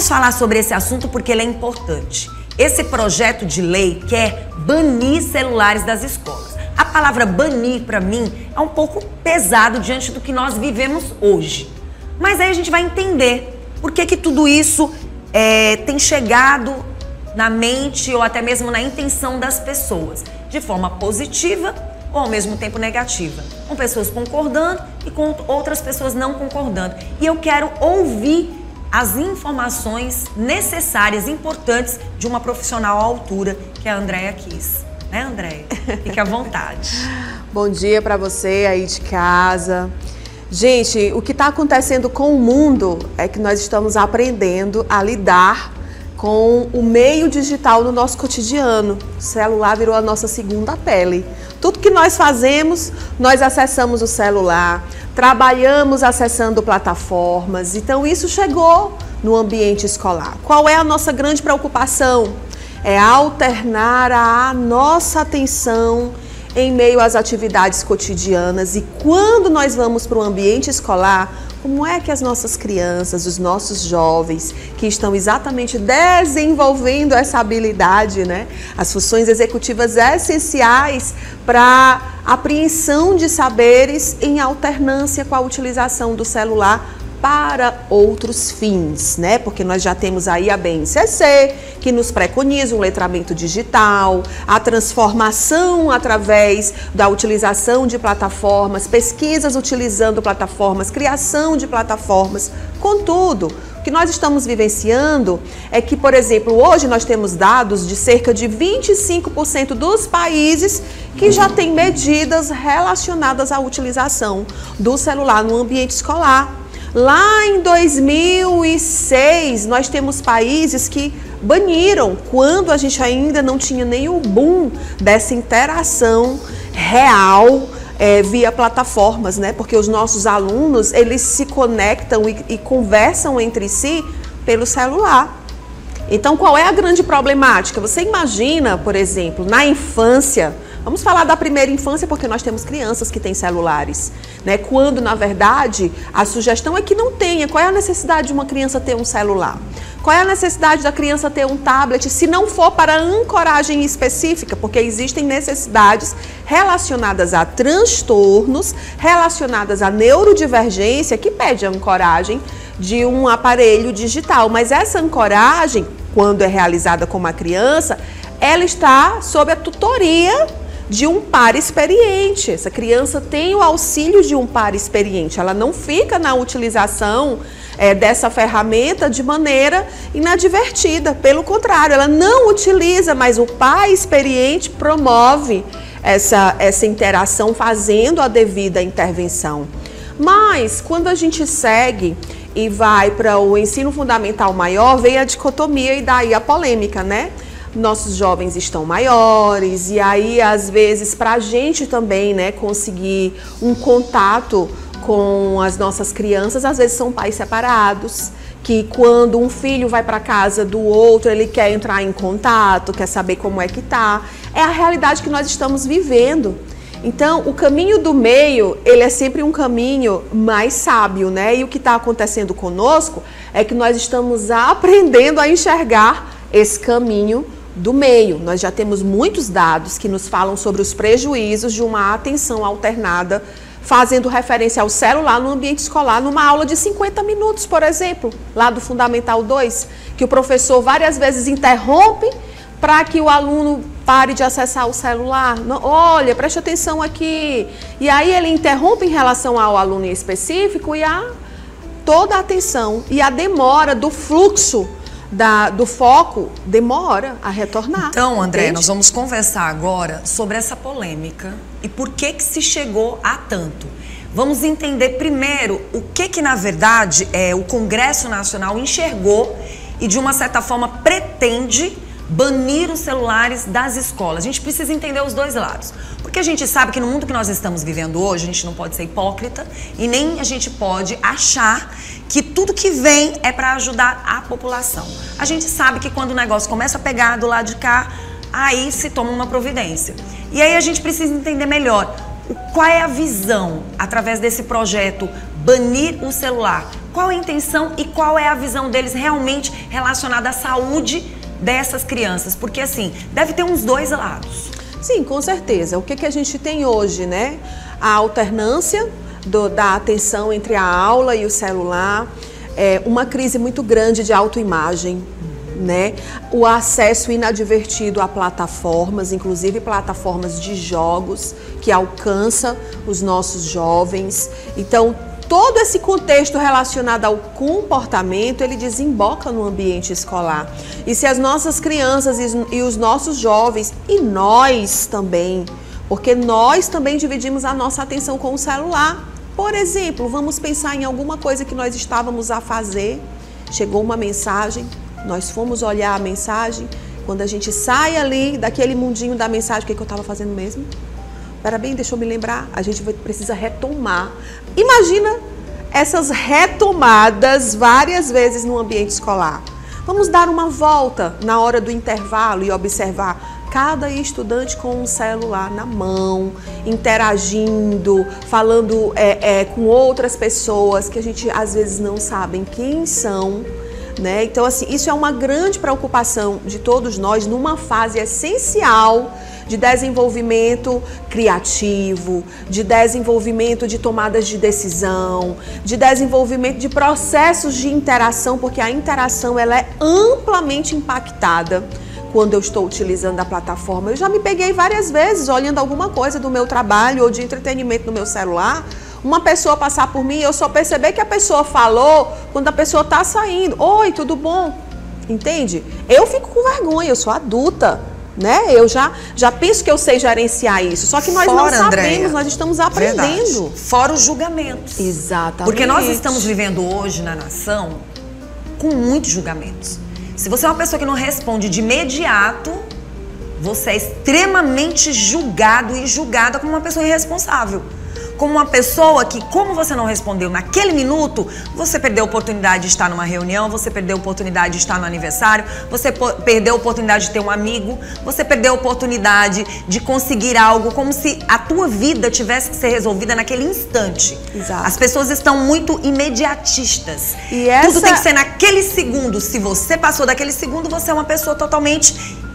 Vamos falar sobre esse assunto porque ele é importante. Esse projeto de lei quer banir celulares das escolas. A palavra banir, para mim, é um pouco pesado diante do que nós vivemos hoje. Mas aí a gente vai entender por que tudo isso tem chegado na mente ou até mesmo na intenção das pessoas, de forma positiva ou ao mesmo tempo negativa, com pessoas concordando e com outras pessoas não concordando. E eu quero ouvir as informações necessárias, importantes de uma profissional à altura, que é a Andréia Kiss. Né, Andréia? Fique à vontade. Bom dia para você aí de casa. Gente, o que está acontecendo com o mundo é que nós estamos aprendendo a lidar com o meio digital no nosso cotidiano. O celular virou a nossa segunda pele. Tudo que nós fazemos, nós acessamos o celular, trabalhamos acessando plataformas. Então isso chegou no ambiente escolar. Qual é a nossa grande preocupação? É alternar a nossa atenção em meio às atividades cotidianas. E quando nós vamos para o ambiente escolar, como é que as nossas crianças, os nossos jovens, que estão exatamente desenvolvendo essa habilidade, né? As funções executivas essenciais para a apreensão de saberes em alternância com a utilização do celular para outros fins, né? Porque nós já temos aí a BNCC, que nos preconiza um letramento digital, a transformação através da utilização de plataformas, pesquisas utilizando plataformas, criação de plataformas. Contudo, o que nós estamos vivenciando é que, por exemplo, hoje nós temos dados de cerca de 25% dos países que já têm medidas relacionadas à utilização do celular no ambiente escolar. Lá em 2006, nós temos países que baniram, quando a gente ainda não tinha nem o boom dessa interação real via plataformas, né? Porque os nossos alunos, eles se conectam e conversam entre si pelo celular. Então, qual é a grande problemática? Você imagina, por exemplo, na infância, vamos falar da primeira infância porque nós temos crianças que têm celulares, né? Quando, na verdade, a sugestão é que não tenha. Qual é a necessidade de uma criança ter um celular? Qual é a necessidade da criança ter um tablet, se não for para ancoragem específica? Porque existem necessidades relacionadas a transtornos, relacionadas à neurodivergência, que pede a ancoragem de um aparelho digital. Mas essa ancoragem, quando é realizada com uma criança, ela está sob a tutoria de um par experiente. Essa criança tem o auxílio de um par experiente. Ela não fica na utilização dessa ferramenta de maneira inadvertida. Pelo contrário, ela não utiliza, mas o par experiente promove essa interação, fazendo a devida intervenção. Mas, quando a gente segue e vai para o ensino fundamental maior, vem a dicotomia e daí a polêmica, né? Nossos jovens estão maiores e aí, às vezes, para a gente também, né, conseguir um contato com as nossas crianças, às vezes são pais separados, que quando um filho vai para casa do outro, ele quer entrar em contato, quer saber como é que tá. É a realidade que nós estamos vivendo. Então, o caminho do meio, ele é sempre um caminho mais sábio, né? E o que está acontecendo conosco é que nós estamos aprendendo a enxergar esse caminho do meio. Nós já temos muitos dados que nos falam sobre os prejuízos de uma atenção alternada, fazendo referência ao celular no ambiente escolar, numa aula de 50 minutos, por exemplo, lá do Fundamental 2, que o professor várias vezes interrompe para que o aluno pare de acessar o celular. Olha, preste atenção aqui. E aí ele interrompe em relação ao aluno em específico e toda a atenção e a demora do fluxo do foco demora a retornar. Então, André, nós vamos conversar agora sobre essa polêmica e por que se chegou a tanto. Vamos entender primeiro o que na verdade o Congresso Nacional enxergou e de uma certa forma pretende banir os celulares das escolas. A gente precisa entender os dois lados. Porque a gente sabe que no mundo que nós estamos vivendo hoje, a gente não pode ser hipócrita e nem a gente pode achar que tudo que vem é para ajudar a população. A gente sabe que quando o negócio começa a pegar do lado de cá, aí se toma uma providência. E aí a gente precisa entender melhor qual é a visão, através desse projeto, banir o celular. qual é a intenção e qual é a visão deles realmente relacionada à saúde dessas crianças? Porque assim, deve ter uns dois lados. Sim, com certeza. O que a gente tem hoje, né? A alternância da atenção entre a aula e o celular, uma crise muito grande de autoimagem, né? O acesso inadvertido a plataformas, inclusive plataformas de jogos que alcançam os nossos jovens. Então, todo esse contexto relacionado ao comportamento, ele desemboca no ambiente escolar. E se as nossas crianças e os nossos jovens, e nós também, porque nós também dividimos a nossa atenção com o celular. Por exemplo, vamos pensar em alguma coisa que nós estávamos a fazer, chegou uma mensagem, nós fomos olhar a mensagem, quando a gente sai ali daquele mundinho da mensagem, o que eu estava fazendo mesmo? Espera bem, deixa eu me lembrar, a gente precisa retomar. Imagina essas retomadas várias vezes no ambiente escolar. Vamos dar uma volta na hora do intervalo e observar cada estudante com um celular na mão, interagindo, falando com outras pessoas que a gente às vezes não sabe quem são, né? Então, assim, isso é uma grande preocupação de todos nós numa fase essencial de desenvolvimento criativo, de desenvolvimento de tomadas de decisão, de desenvolvimento de processos de interação, porque a interação ela é amplamente impactada quando eu estou utilizando a plataforma. Eu já me peguei várias vezes olhando alguma coisa do meu trabalho ou de entretenimento no meu celular, uma pessoa passar por mim e eu só perceber que a pessoa falou quando a pessoa está saindo. Oi, tudo bom? Entende? Eu fico com vergonha, eu sou adulta, né? Eu já penso que eu sei gerenciar isso, só que nós não sabemos, Andréia, nós estamos aprendendo. Verdade. Fora os julgamentos. Exatamente. Porque nós estamos vivendo hoje na nação com muitos julgamentos. Se você é uma pessoa que não responde de imediato, você é extremamente julgado e julgada como uma pessoa irresponsável. Como uma pessoa que, como você não respondeu naquele minuto, você perdeu a oportunidade de estar numa reunião, você perdeu a oportunidade de estar no aniversário, você perdeu a oportunidade de ter um amigo, você perdeu a oportunidade de conseguir algo, como se a tua vida tivesse que ser resolvida naquele instante. Exato. As pessoas estão muito imediatistas. E tudo tem que ser naquele segundo. Se você passou daquele segundo, você é uma pessoa totalmente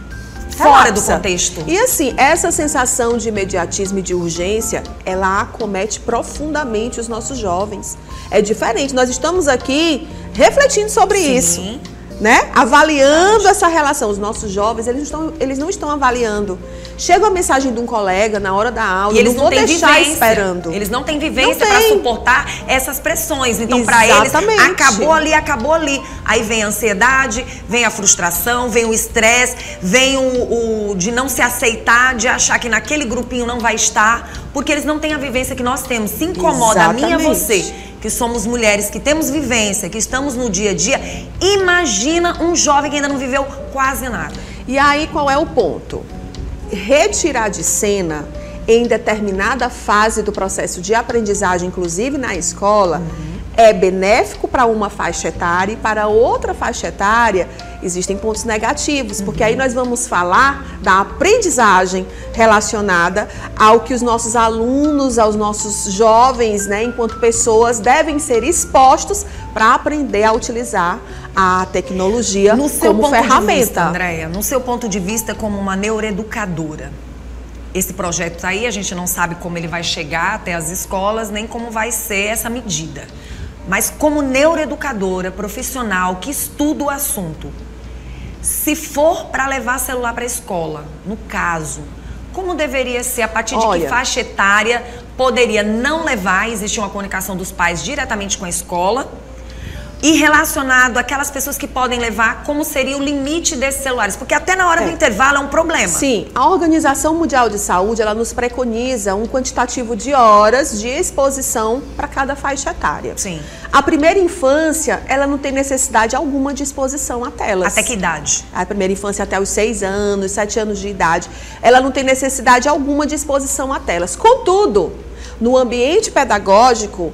fora do contexto. E assim, essa sensação de imediatismo e de urgência, ela acomete profundamente os nossos jovens. É diferente, nós estamos aqui refletindo sobre isso, né? Avaliando essa relação. Os nossos jovens, eles não estão avaliando. Chega uma mensagem de um colega na hora da aula, e eles não vou deixar esperando. Eles não têm vivência para suportar essas pressões. Então, para eles, acabou ali. Aí vem a ansiedade, vem a frustração, vem o estresse, vem o de não se aceitar, de achar que naquele grupinho não vai estar, porque eles não têm a vivência que nós temos. Se incomoda a mim e a você, que somos mulheres, que temos vivência, que estamos no dia a dia, imagina um jovem que ainda não viveu quase nada. E aí, qual é o ponto? Retirar de cena em determinada fase do processo de aprendizagem, inclusive na escola, é benéfico para uma faixa etária e para outra faixa etária existem pontos negativos, porque aí nós vamos falar da aprendizagem relacionada ao que os nossos alunos, aos nossos jovens, né, enquanto pessoas, devem ser expostos para aprender a utilizar a tecnologia como ferramenta. Andréia, no seu ponto de vista como uma neuroeducadora, esse projeto tá aí, a gente não sabe como ele vai chegar até as escolas, nem como vai ser essa medida. Mas como neuroeducadora profissional que estuda o assunto, se for para levar celular para a escola, no caso, como deveria ser, a partir de que faixa etária poderia não levar, existe uma comunicação dos pais diretamente com a escola, e relacionado àquelas pessoas que podem levar, como seria o limite desses celulares? Porque até na hora do intervalo é um problema. Sim, a Organização Mundial de Saúde, ela nos preconiza um quantitativo de horas de exposição para cada faixa etária. Sim. A primeira infância, ela não tem necessidade alguma de exposição a telas. Até que idade? A primeira infância até os 6 anos, 7 anos de idade, ela não tem necessidade alguma de exposição a telas. Contudo, no ambiente pedagógico,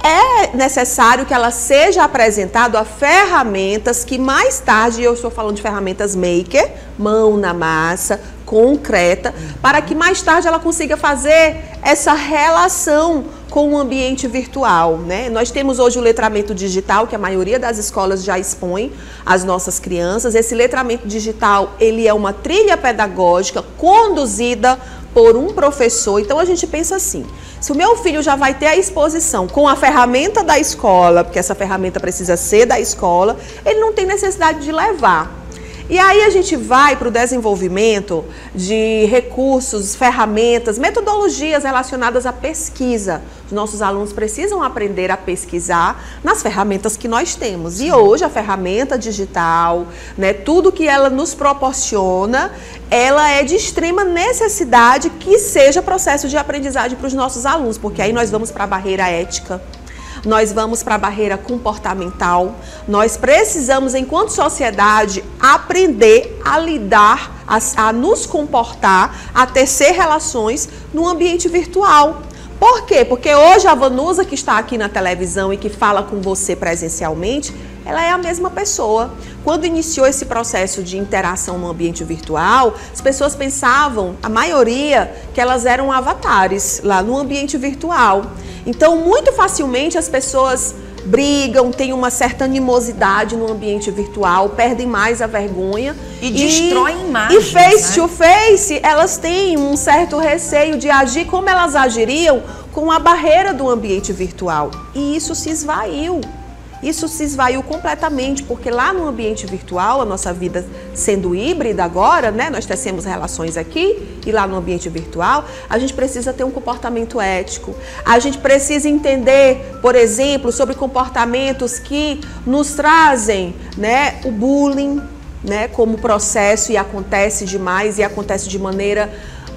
é necessário que ela seja apresentado a ferramentas que mais tarde, eu estou falando de ferramentas maker, mão na massa, concreta, para que mais tarde ela consiga fazer essa relação com o ambiente virtual, né? Nós temos hoje o letramento digital, que a maioria das escolas já expõe às nossas crianças. Esse letramento digital, ele é uma trilha pedagógica conduzida por um professor. Então a gente pensa assim, se o meu filho já vai ter a exposição com a ferramenta da escola, porque essa ferramenta precisa ser da escola, ele não tem necessidade de levar. E aí a gente vai para o desenvolvimento de recursos, ferramentas, metodologias relacionadas à pesquisa. Os nossos alunos precisam aprender a pesquisar nas ferramentas que nós temos. E hoje a ferramenta digital, né, tudo que ela nos proporciona, ela é de extrema necessidade que seja processo de aprendizagem para os nossos alunos, porque aí nós vamos para a barreira ética. Nós vamos para a barreira comportamental, nós precisamos, enquanto sociedade, aprender a lidar, a nos comportar, a tecer relações no ambiente virtual. Por quê? Porque hoje a Vanusa que está aqui na televisão e que fala com você presencialmente, ela é a mesma pessoa. Quando iniciou esse processo de interação no ambiente virtual, as pessoas pensavam, a maioria, que elas eram avatares lá no ambiente virtual. Então, muito facilmente as pessoas brigam, têm uma certa animosidade no ambiente virtual, perdem mais a vergonha. E destroem imagens. E face to face, elas têm um certo receio de agir como elas agiriam com a barreira do ambiente virtual. E isso se esvaiu. Isso se esvaiu completamente, porque lá no ambiente virtual, a nossa vida sendo híbrida agora, né? Nós tecemos relações aqui e lá no ambiente virtual, a gente precisa ter um comportamento ético. A gente precisa entender, por exemplo, sobre comportamentos que nos trazem, né, o bullying, né, como processo, e acontece demais e acontece de maneira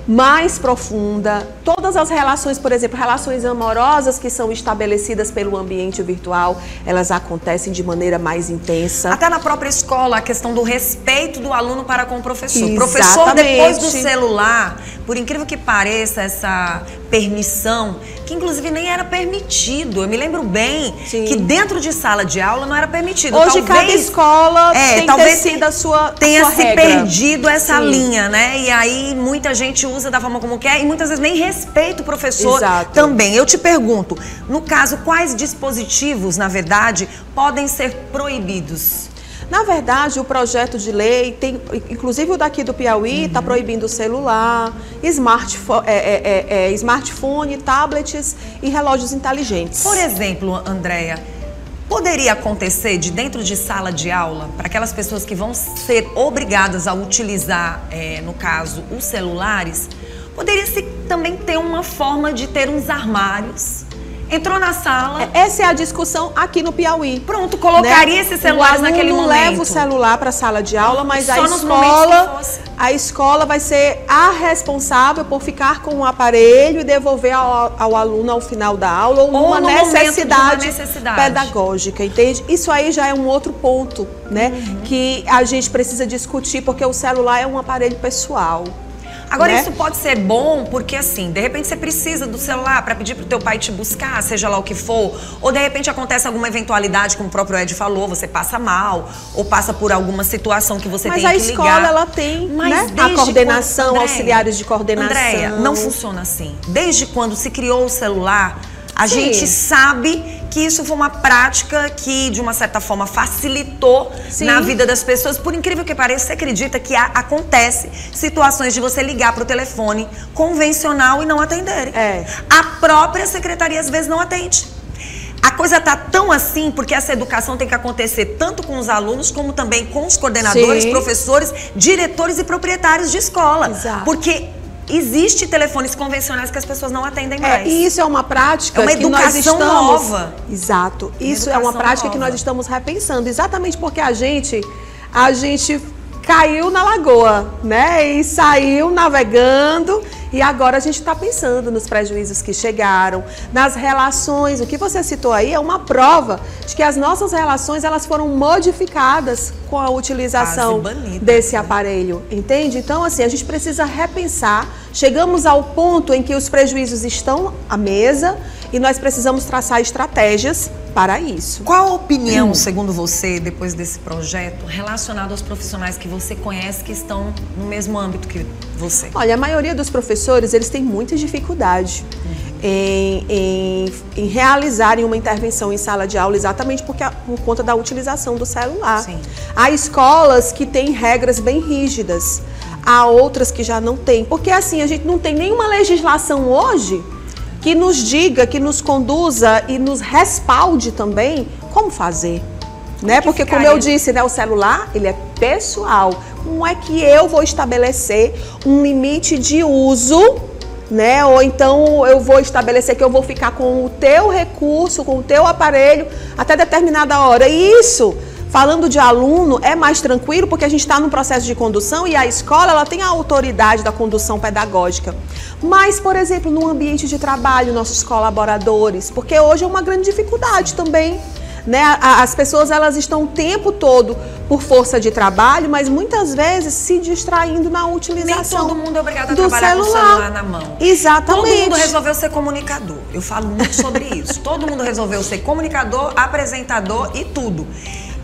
mais profunda. Todas as relações, por exemplo, relações amorosas que são estabelecidas pelo ambiente virtual, elas acontecem de maneira mais intensa. Até na própria escola, a questão do respeito do aluno para com o professor. Exatamente. O professor, depois do celular, por incrível que pareça, essa permissão, que inclusive nem era permitido. Eu me lembro bem que dentro de sala de aula não era permitido. Hoje cada escola tem talvez tecido a sua tenha se regra. Perdido essa linha, né? E aí muita gente usa da forma como quer e muitas vezes nem respeita o professor também. Eu te pergunto, no caso, quais dispositivos, na verdade, podem ser proibidos? Na verdade, o projeto de lei, tem, inclusive o daqui do Piauí, está proibindo o celular, smartphone, tablets e relógios inteligentes. Por exemplo, Andréia, poderia acontecer de dentro de sala de aula, para aquelas pessoas que vão ser obrigadas a utilizar, no caso, os celulares, poderia-se também ter uma forma de ter uns armários. Entrou na sala. Essa é a discussão aqui no Piauí. Pronto, colocaria esses celulares naquele momento. Não leva o celular para a sala de aula, mas a escola vai ser a responsável por ficar com o aparelho e devolver ao aluno ao final da aula ou numa necessidade pedagógica, entende? Isso aí já é um outro ponto, né? Que a gente precisa discutir, porque o celular é um aparelho pessoal. Agora, isso pode ser bom porque, assim, de repente você precisa do celular para pedir pro teu pai te buscar, seja lá o que for, ou de repente acontece alguma eventualidade, como o próprio Ed falou, você passa mal, ou passa por alguma situação que você tem que ligar. Mas a escola, ela tem, né, a coordenação, auxiliares de coordenação. Andréia, não funciona assim. Desde quando se criou o celular, a gente sabe que isso foi uma prática que, de uma certa forma, facilitou na vida das pessoas. Por incrível que pareça, você acredita que acontece situações de você ligar para o telefone convencional e não atenderem. A própria secretaria, às vezes, não atende. A coisa tá tão assim porque essa educação tem que acontecer tanto com os alunos como também com os coordenadores, professores, diretores e proprietários de escola. Porque existe telefones convencionais que as pessoas não atendem mais. E isso é uma prática que nós estamos... nova. Exato. Isso é uma prática que nós estamos repensando. Exatamente porque a gente caiu na lagoa, né? E saiu navegando. E agora a gente está pensando nos prejuízos que chegaram, nas relações. O que você citou aí é uma prova de que as nossas relações, elas foram modificadas com a utilização desse aparelho, entende? Então, assim, a gente precisa repensar. Chegamos ao ponto em que os prejuízos estão à mesa e nós precisamos traçar estratégias para isso. Qual a opinião, segundo você, depois desse projeto, relacionado aos profissionais que você conhece que estão no mesmo âmbito que você? Olha, a maioria dos professores, eles têm muita dificuldade. em realizarem uma intervenção em sala de aula exatamente por conta da utilização do celular. Sim. Há escolas que têm regras bem rígidas, há outras que já não têm, porque assim, a gente não tem nenhuma legislação hoje que nos diga, que nos conduza e nos respalde também como fazer. Né? Porque, como eu disse, né, o celular, ele é pessoal. Como é que eu vou estabelecer um limite de uso, né? Ou então eu vou estabelecer que eu vou ficar com o teu recurso, com o teu aparelho até determinada hora. E isso, falando de aluno, é mais tranquilo porque a gente está no processo de condução e a escola ela tem a autoridade da condução pedagógica. Mas, por exemplo, no ambiente de trabalho, nossos colaboradores, porque hoje é uma grande dificuldade também. Né? As pessoas elas estão o tempo todo por força de trabalho, mas muitas vezes se distraindo na utilização. Nem todo mundo é obrigado a trabalhar com o celular na mão. Exatamente. Todo mundo resolveu ser comunicador. Eu falo muito sobre isso. Todo mundo resolveu ser comunicador, apresentador e tudo.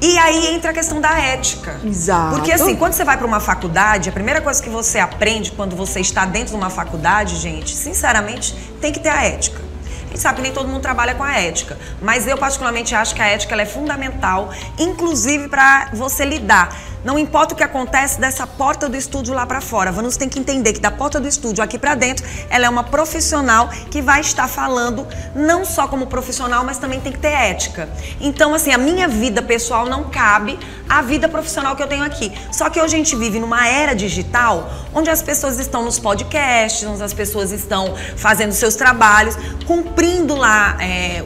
E aí entra a questão da ética. Exato. Porque assim, quando você vai para uma faculdade, a primeira coisa que você aprende quando você está dentro de uma faculdade, gente, sinceramente, tem que ter a ética. A gente sabe que nem todo mundo trabalha com a ética, mas eu particularmente acho que a ética ela é fundamental, inclusive para você lidar. Não importa o que acontece dessa porta do estúdio lá para fora, Vanusa tem que entender que da porta do estúdio aqui para dentro, ela é uma profissional que vai estar falando não só como profissional, mas também tem que ter ética. Então, assim, a minha vida pessoal não cabe à vida profissional que eu tenho aqui. Só que hoje a gente vive numa era digital, onde as pessoas estão nos podcasts, onde as pessoas estão fazendo seus trabalhos, cumprindo lá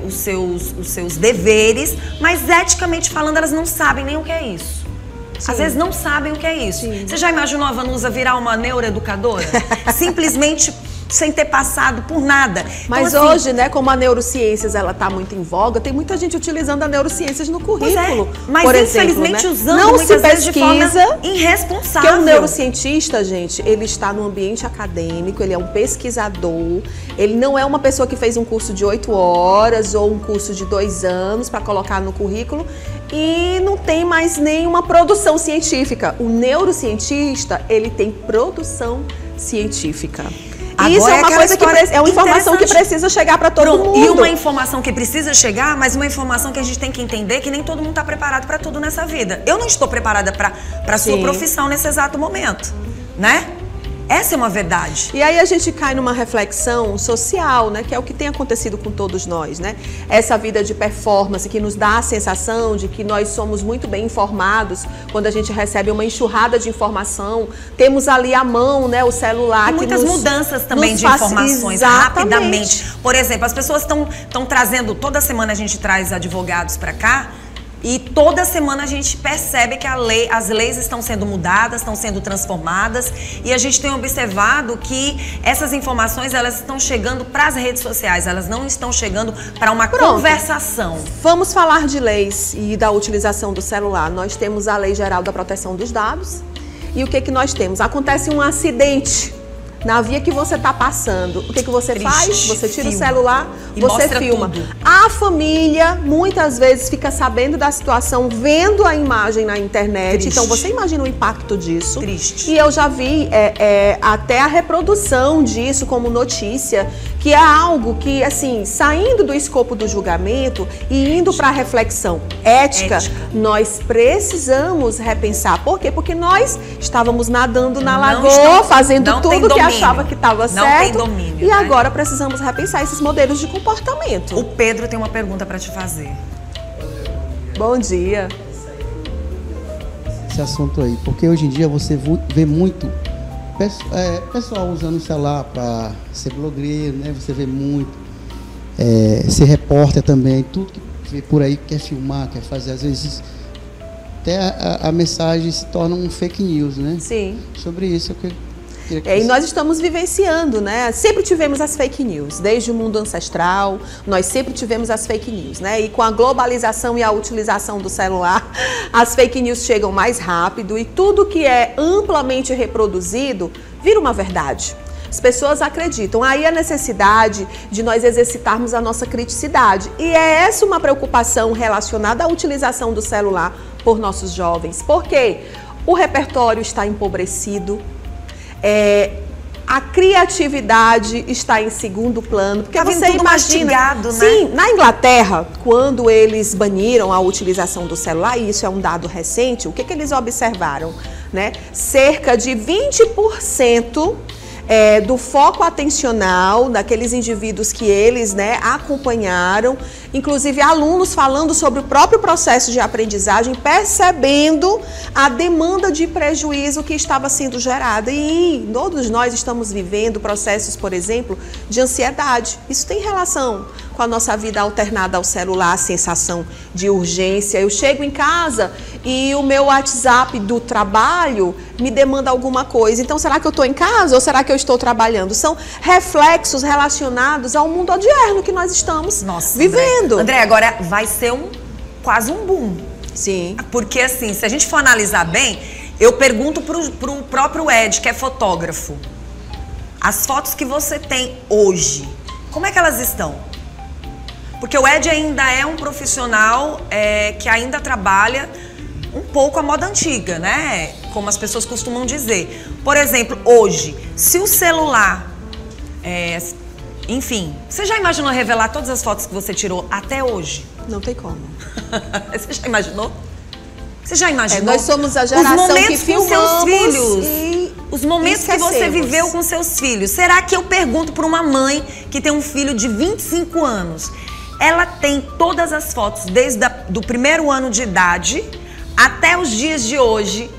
os seus deveres, mas eticamente falando, elas não sabem nem o que é isso. Sim. Às vezes não sabem o que é isso. Sim. Você já imaginou a Vanusa virar uma neuroeducadora? Simplesmente sem ter passado por nada. Mas então, assim, hoje, né, como a neurociências ela está muito em voga, tem muita gente utilizando a neurociências no currículo. Mas por infelizmente exemplo, né? usando não muitas se vezes de forma irresponsável. Porque o neurocientista, gente, ele está no ambiente acadêmico, ele é um pesquisador, ele não é uma pessoa que fez um curso de 8 horas ou um curso de 2 anos para colocar no currículo e não tem mais nenhuma produção científica. O neurocientista, ele tem produção científica. Agora isso é uma coisa que é uma informação que precisa chegar para todo mundo. E uma informação que precisa chegar, mas uma informação que a gente tem que entender que nem todo mundo está preparado para tudo nessa vida. Eu não estou preparada para a sua profissão nesse exato momento, né? Essa é uma verdade. E aí a gente cai numa reflexão social, né, que é o que tem acontecido com todos nós, né? Essa vida de performance que nos dá a sensação de que nós somos muito bem informados quando a gente recebe uma enxurrada de informação. Temos ali à mão, né, o celular. E muitas mudanças também de informações rapidamente. Por exemplo, as pessoas estão trazendo, toda semana a gente traz advogados para cá. E toda semana a gente percebe que as leis estão sendo mudadas, estão sendo transformadas. E a gente tem observado que essas informações elas estão chegando para as redes sociais, elas não estão chegando para uma conversação. Vamos falar de leis e da utilização do celular. Nós temos a Lei Geral da Proteção dos Dados. E o que nós temos? Acontece um acidente na via que você está passando. O que você faz? Você tira o celular, você filma. A família muitas vezes fica sabendo da situação, vendo a imagem na internet. Então você imagina o impacto disso. E eu já vi até a reprodução disso como notícia, que é algo que, assim, saindo do escopo do julgamento e indo para a reflexão ética, nós precisamos repensar. Por quê? Porque nós estávamos nadando na lagoa, fazendo tudo que achava que estava certo. Não tem domínio. E agora precisamos repensar esses modelos de comportamento. O Pedro tem uma pergunta para te fazer. Bom dia. Esse assunto aí, porque hoje em dia você vê muito pessoal usando o celular para ser blogueiro, né? Você vê muito ser repórter também, tudo que vê por aí quer filmar, quer fazer, às vezes até a mensagem se torna um fake news, né? Sim. Sobre isso eu queria e nós estamos vivenciando, né? Sempre tivemos as fake news, desde o mundo ancestral, nós sempre tivemos as fake news, né? E com a globalização e a utilização do celular, as fake news chegam mais rápido e tudo que é amplamente reproduzido vira uma verdade. As pessoas acreditam. Aí a necessidade de nós exercitarmos a nossa criticidade. E é essa uma preocupação relacionada à utilização do celular por nossos jovens. Por quê? O repertório está empobrecido. a criatividade está em segundo plano, porque tá você tudo imagina, mastigado, né? Sim, na Inglaterra, quando eles baniram a utilização do celular, e isso é um dado recente, o que eles observaram, né? Cerca de 20% do foco atencional daqueles indivíduos que eles, né, acompanharam, inclusive alunos falando sobre o próprio processo de aprendizagem, percebendo a demanda de prejuízo que estava sendo gerada. E todos nós estamos vivendo processos, por exemplo, de ansiedade. Isso tem relação com a nossa vida alternada ao celular, a sensação de urgência. Eu chego em casa e o meu WhatsApp do trabalho me demanda alguma coisa. Então, será que eu estou em casa ou será que eu estou trabalhando? São reflexos relacionados ao mundo odierno que nós estamos vivendo. André, agora vai ser quase um boom. Sim. Porque assim, se a gente for analisar bem, eu pergunto pro próprio Ed, que é fotógrafo, as fotos que você tem hoje, como é que elas estão? Porque o Ed ainda é um profissional que ainda trabalha um pouco a moda antiga, né? Como as pessoas costumam dizer. Por exemplo, hoje, se o celular, enfim, você já imaginou revelar todas as fotos que você tirou até hoje? Não tem como. Você já imaginou? Você já imaginou? Nós somos a geração que filmamos seus filhos, e os momentos que você viveu com seus filhos. Será que eu pergunto para uma mãe que tem um filho de 25 anos, ela tem todas as fotos desde do primeiro ano de idade até os dias de hoje?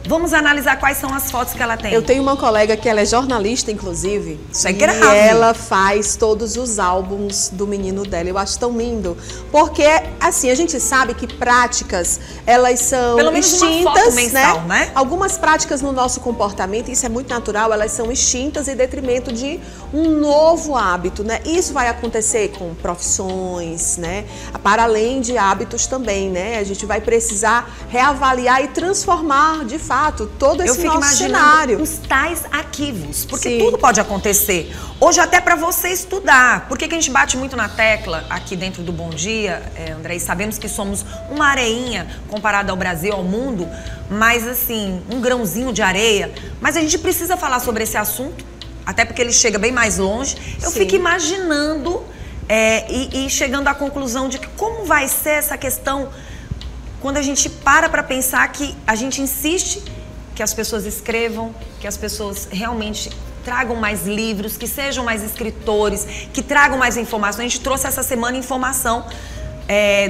Vamos analisar quais são as fotos que ela tem. Eu tenho uma colega que ela é jornalista, inclusive. Isso é grave. E ela faz todos os álbuns do menino dela. Eu acho tão lindo. Porque, assim, a gente sabe que práticas, elas são pelo menos extintas, uma foto mensal, né? Algumas práticas no nosso comportamento, isso é muito natural, elas são extintas em detrimento de um novo hábito, né? Isso vai acontecer com profissões, né? Para além de hábitos também, né? A gente vai precisar reavaliar e transformar, de fato, todo esse nosso cenário. Os tais arquivos, porque Sim. tudo pode acontecer. Hoje até para você estudar. Por que a gente bate muito na tecla aqui dentro do Bom Dia, André? E sabemos que somos uma areinha comparado ao Brasil, ao mundo, mas assim, um grãozinho de areia. Mas a gente precisa falar sobre esse assunto, até porque ele chega bem mais longe. Eu Sim. fico imaginando e chegando à conclusão de que como vai ser essa questão quando a gente para pensar que a gente insiste que as pessoas escrevam, que as pessoas realmente tragam mais livros, que sejam mais escritores, que tragam mais informação. A gente trouxe essa semana informação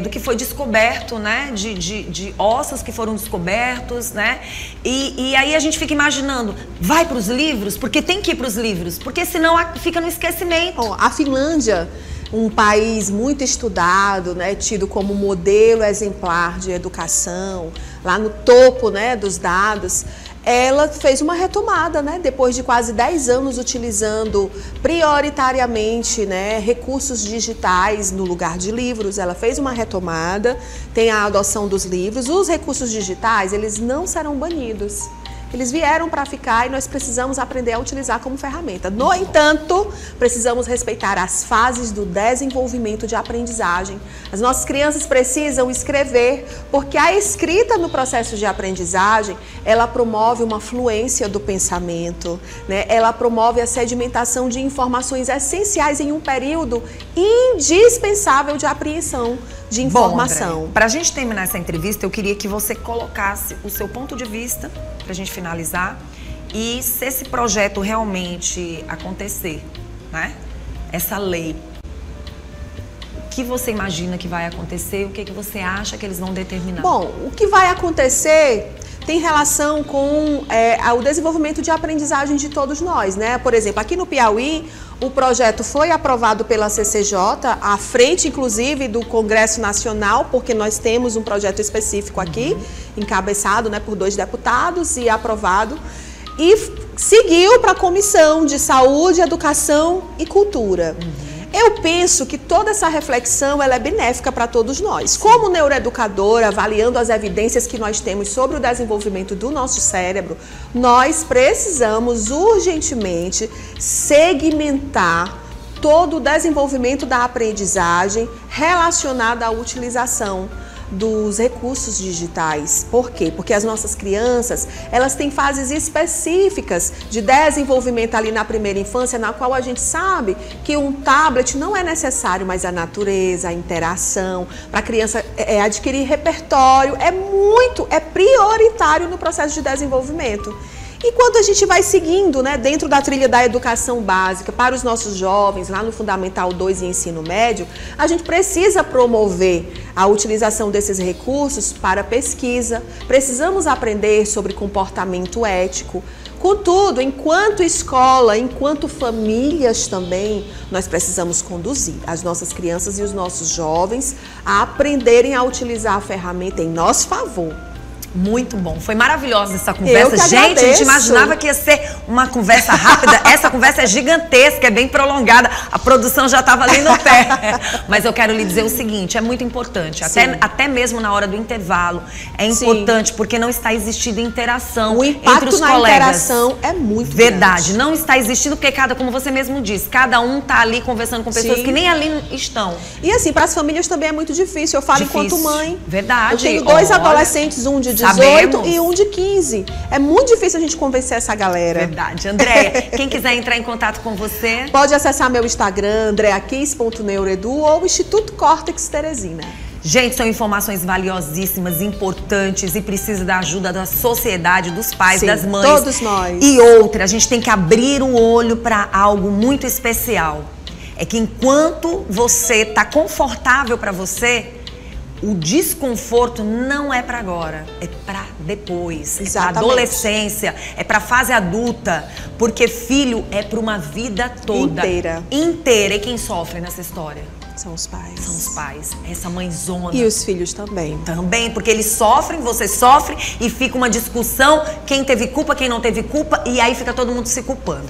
do que foi descoberto, né? De ossos que foram descobertos, né? E aí a gente fica imaginando, vai para os livros? Porque tem que ir para os livros, porque senão fica no esquecimento. Bom, a Finlândia, um país muito estudado, né, tido como modelo exemplar de educação, lá no topo, né, dos dados, ela fez uma retomada, né, depois de quase 10 anos utilizando prioritariamente, né, recursos digitais no lugar de livros. Ela fez uma retomada, tem a adoção dos livros. Os recursos digitais, eles não serão banidos. Eles vieram para ficar e nós precisamos aprender a utilizar como ferramenta. No entanto, precisamos respeitar as fases do desenvolvimento de aprendizagem. As nossas crianças precisam escrever, porque a escrita no processo de aprendizagem, ela promove uma fluência do pensamento, né? Ela promove a sedimentação de informações essenciais em um período indispensável de apreensão de informação. Para a gente terminar essa entrevista, eu queria que você colocasse o seu ponto de vista, para a gente finalizar, e se esse projeto realmente acontecer, né? Essa lei, o que você imagina que vai acontecer? O que você acha que eles vão determinar? Bom, o que vai acontecer tem relação com o desenvolvimento de aprendizagem de todos nós, né? Por exemplo, aqui no Piauí, o projeto foi aprovado pela CCJ, à frente, inclusive, do Congresso Nacional, porque nós temos um projeto específico aqui, encabeçado, né, por 2 deputados e aprovado, e seguiu para a Comissão de Saúde, Educação e Cultura. Eu penso que toda essa reflexão ela é benéfica para todos nós. Como neuroeducadora, avaliando as evidências que nós temos sobre o desenvolvimento do nosso cérebro, nós precisamos urgentemente segmentar todo o desenvolvimento da aprendizagem relacionada à utilização dos recursos digitais. Por quê? Porque as nossas crianças, elas têm fases específicas de desenvolvimento ali na primeira infância, na qual a gente sabe que um tablet não é necessário, mas a natureza, a interação, para a criança adquirir repertório, é prioritário no processo de desenvolvimento. E quando a gente vai seguindo, né, dentro da trilha da educação básica para os nossos jovens, lá no Fundamental 2 e ensino médio, a gente precisa promover a utilização desses recursos para pesquisa. Precisamos aprender sobre comportamento ético. Contudo, enquanto escola, enquanto famílias também, nós precisamos conduzir as nossas crianças e os nossos jovens a aprenderem a utilizar a ferramenta em nosso favor. Muito bom. Foi maravilhosa essa conversa. Gente, agradeço. a gente imaginava que ia ser uma conversa rápida. Essa conversa é gigantesca, é bem prolongada. A produção já estava ali no pé. Mas eu quero lhe dizer o seguinte, é muito importante. Até mesmo na hora do intervalo. É importante, porque não está existindo interação entre os colegas. O impacto na interação é muito verdade. grande. Não está existindo, porque como você mesmo disse, cada um está ali conversando com pessoas que nem ali estão. E assim, para as famílias também é muito difícil. Eu falo enquanto mãe. Verdade. Eu tenho dois adolescentes, um de 18 e um de 15. É muito difícil a gente convencer essa galera. Verdade. Andréia, quem quiser entrar em contato com você... Pode acessar meu Instagram, andreakiss.neuroedu ou Instituto Córtex Teresina. Gente, são informações valiosíssimas, importantes e precisa da ajuda da sociedade, dos pais, das mães. Todos nós. E outra, a gente tem que abrir o olho para algo muito especial. É que enquanto você está confortável para você... O desconforto não é para agora, é para depois, é para adolescência, é para fase adulta, porque filho é para uma vida toda. Inteira. E quem sofre nessa história? São os pais. São os pais, essa mãezona. E os filhos também. Também, porque eles sofrem, você sofre e fica uma discussão, quem teve culpa, quem não teve culpa, e aí fica todo mundo se culpando.